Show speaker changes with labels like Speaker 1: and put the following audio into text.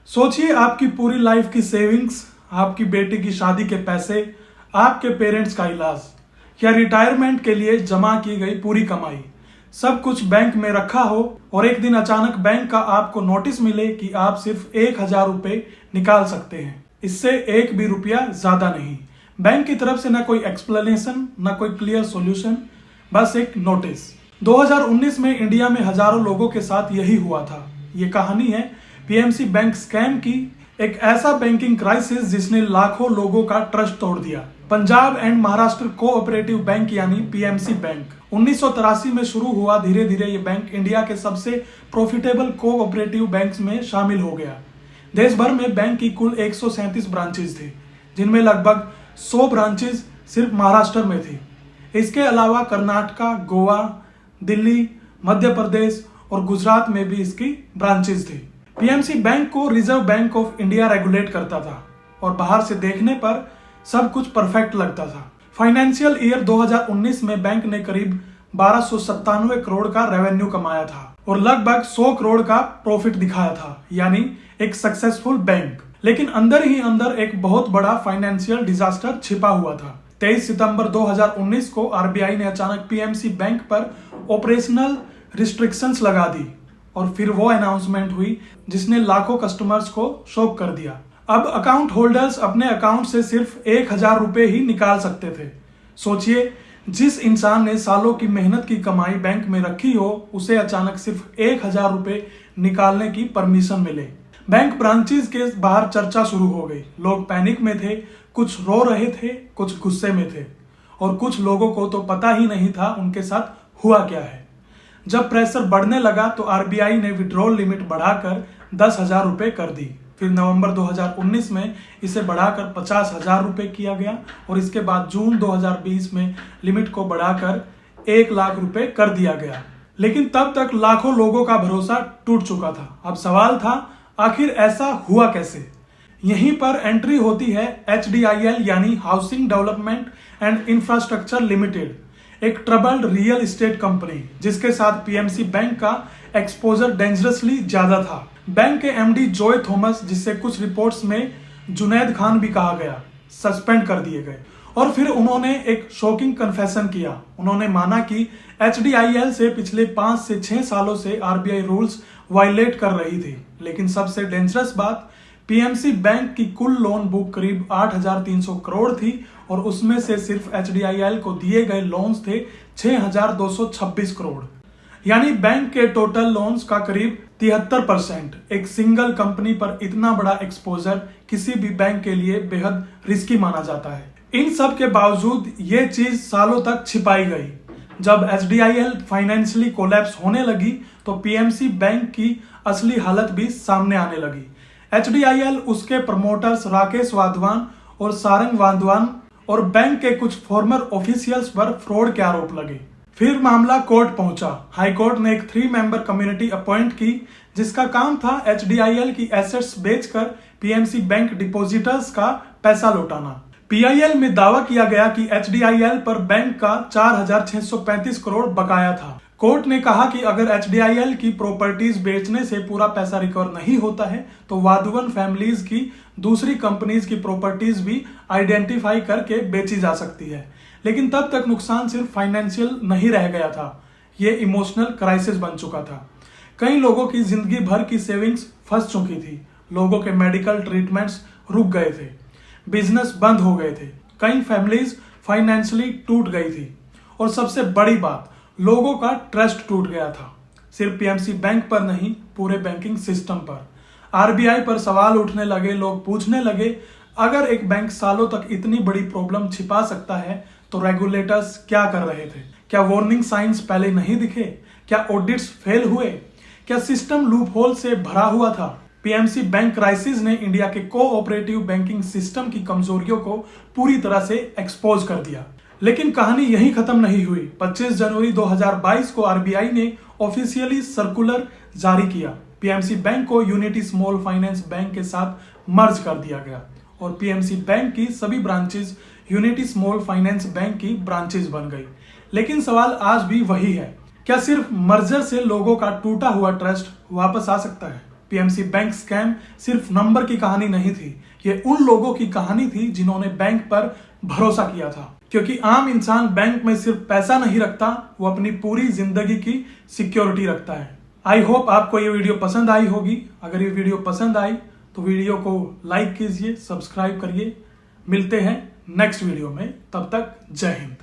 Speaker 1: सोचिए आपकी पूरी लाइफ की सेविंग्स, आपकी बेटी की शादी के पैसे, आपके पेरेंट्स का इलाज या रिटायरमेंट के लिए जमा की गई पूरी कमाई, सब कुछ बैंक में रखा हो और एक दिन अचानक बैंक का आपको नोटिस मिले कि आप सिर्फ 1,000 रुपए निकाल सकते हैं। इससे एक भी रुपया ज्यादा नहीं। बैंक की तरफ से ना कोई एक्सप्लेनेशन, ना कोई क्लियर सॉल्यूशन, बस एक नोटिस। 2019 में इंडिया में हजारों लोगों के साथ यही हुआ था। ये कहानी है पीएमसी बैंक स्कैम की, एक ऐसा बैंकिंग क्राइसिस जिसने लाखों लोगों का ट्रस्ट तोड़ दिया। Punjab and Maharashtra cooperative bank यानी पीएमसी बैंक 1983 में शुरू हुआ। धीरे धीरे ये बैंक इंडिया के सबसे प्रॉफिटेबल कोऑपरेटिव बैंक्स में शामिल हो गया। देश भर में बैंक की कुल 137 ब्रांचेज थे, जिनमें लगभग 100 ब्रांचेज सिर्फ महाराष्ट्र में थी। इसके अलावा कर्नाटका, गोवा, दिल्ली, मध्य प्रदेश और गुजरात में भी इसकी ब्रांचेज थी। पीएमसी बैंक को reserve bank of India regulate करता था और बाहर से देखने पर सब कुछ परफेक्ट लगता था। फाइनेंशियल ईयर 2019 में बैंक ने करीब 1297 करोड़ का रेवेन्यू कमाया था और लगभग 100 करोड़ का प्रॉफिट दिखाया था, यानी एक सक्सेसफुल बैंक। लेकिन अंदर ही अंदर एक बहुत बड़ा फाइनेंशियल डिजास्टर छिपा हुआ था। 23 सितंबर 2019 को आरबीआई ने अचानक पीएमसी बैंक पर ऑपरेशनल रिस्ट्रिक्शंस लगा दी और फिर वो अनाउंसमेंट हुई जिसने लाखों कस्टमर्स को शॉक कर दिया। अब अकाउंट होल्डर्स अपने अकाउंट से सिर्फ 1,000 रुपए ही निकाल सकते थे। सोचिए, जिस इंसान ने सालों की मेहनत की कमाई बैंक में रखी हो, उसे अचानक सिर्फ 1,000 रुपए निकालने की परमिशन मिले। बैंक ब्रांचेज के बाहर चर्चा शुरू हो गई। लोग पैनिक में थे, कुछ रो रहे थे, कुछ गुस्से में थे और कुछ लोगों को तो पता ही नहीं था उनके साथ हुआ क्या है। जब प्रेशर बढ़ने लगा तो आरबीआई ने विड्रॉल लिमिट बढ़ाकर 10,000 रुपए कर दी। फिर नवंबर 2019 में इसे बढ़ाकर 50,000 रुपए किया गया और इसके बाद जून 2020 में लिमिट को बढ़ाकर 1,00,000 रुपए कर दिया गया। लेकिन तब तक लाखों लोगों का भरोसा टूट चुका था। अब सवाल था, आखिर ऐसा हुआ कैसे? यहीं पर एंट्री होती है HDIL यानी housing development and infrastructure limited, एक ट्रबल्ड रियल एस्टेट कंपनी जिसके साथ पीएमसी बैंक का एक्सपोजर डेंजरसली ज्यादा था। बैंक के एमडी जॉय थॉमस, जिससे कुछ रिपोर्ट्स में जुनैद खान भी कहा गया, सस्पेंड कर दिए गए और फिर उन्होंने एक शॉकिंग कन्फेशन किया। उन्होंने माना कि HDIL से पिछले 5 से 6 सालों से आरबीआई रूल्स वायलेट कर रही थी। लेकिन सबसे डेंजरस बात, पीएमसी बैंक की कुल लोन बुक करीब 8,300 करोड़ थी और उसमें से सिर्फ HDIL को दिए गए लोन्स थे 6,226 करोड़, यानी बैंक के टोटल लोन्स का करीब 73%। एक सिंगल कंपनी पर इतना बड़ा एक्सपोजर किसी भी बैंक के लिए बेहद रिस्की माना जाता है। इन सब के बावजूद ये चीज सालों तक छिपाई गई। जब HDIL फाइनेंशियली कोलैप्स होने लगी तो पीएमसी बैंक की असली हालत भी सामने आने लगी। HDIL, उसके प्रमोटर्स राकेश वाधवान और सारंग वाधवान और बैंक के कुछ फॉर्मर ऑफिशियल्स पर फ्रॉड के आरोप लगे। फिर मामला कोर्ट पहुंचा। हाई कोर्ट ने एक 3 मेंबर कम्युनिटी अपॉइंट की जिसका काम था HDIL की एसेट्स बेचकर पीएमसी बैंक डिपॉजिटर्स का पैसा लौटाना। PIL में दावा किया गया कि HDIL पर बैंक का 4,635 करोड़ बकाया था। कोर्ट ने कहा कि अगर HDIL की प्रॉपर्टीज बेचने से पूरा पैसा रिकवर नहीं होता है तो वाधवन फैमिलीज की दूसरी कंपनीज की प्रॉपर्टीज भी आइडेंटिफाई करके बेची जा सकती है। लेकिन तब तक नुकसान सिर्फ फाइनेंशियल नहीं रह गया था, ये इमोशनल क्राइसिस बन चुका था। कई लोगों की जिंदगी भर की सेविंग्स फंस चुकी थी। लोगों के मेडिकल ट्रीटमेंट्स रुक गए थे, बिजनेस बंद हो गए थे, कई फैमिलीज फाइनेंशियली टूट गई थी और सबसे बड़ी बात, लोगों का ट्रस्ट टूट गया था। सिर्फ पीएमसी बैंक पर नहीं, पूरे बैंकिंग सिस्टम पर। आरबीआई पर सवाल उठने लगे। लोग पूछने लगे, अगर एक बैंक सालों तक इतनी बड़ी प्रॉब्लम छिपा सकता है तो रेगुलेटर्स क्या कर रहे थे? क्या वार्निंग साइंस पहले नहीं दिखे? क्या ऑडिट्स फेल हुए? क्या सिस्टम लूपहोल से भरा हुआ था? पीएमसी बैंक क्राइसिस ने इंडिया के कोऑपरेटिव बैंकिंग सिस्टम की कमजोरियों को पूरी तरह से एक्सपोज कर दिया। लेकिन कहानी यहीं खत्म नहीं हुई। 25 जनवरी 2022 को आरबीआई ने ऑफिशियली सर्कुलर जारी किया। पीएमसी बैंक को यूनिटी स्मॉल फाइनेंस बैंक के साथ मर्ज कर दिया गया और पीएमसी बैंक की सभी branches unity small finance bank की ब्रांचेज बन गई। लेकिन सवाल आज भी वही है, क्या सिर्फ मर्जर से लोगों का टूटा हुआ ट्रस्ट वापस आ सकता है? पीएमसी बैंक स्कैम सिर्फ नंबर की कहानी नहीं थी, ये उन लोगों की कहानी थी जिन्होंने बैंक पर भरोसा किया था। क्योंकि आम इंसान बैंक में सिर्फ पैसा नहीं रखता, वो अपनी पूरी जिंदगी की सिक्योरिटी रखता है। आई होप आपको ये वीडियो पसंद आई होगी। अगर ये वीडियो पसंद आई तो वीडियो को लाइक कीजिए, सब्सक्राइब करिए। मिलते हैं नेक्स्ट वीडियो में, तब तक जय हिंद।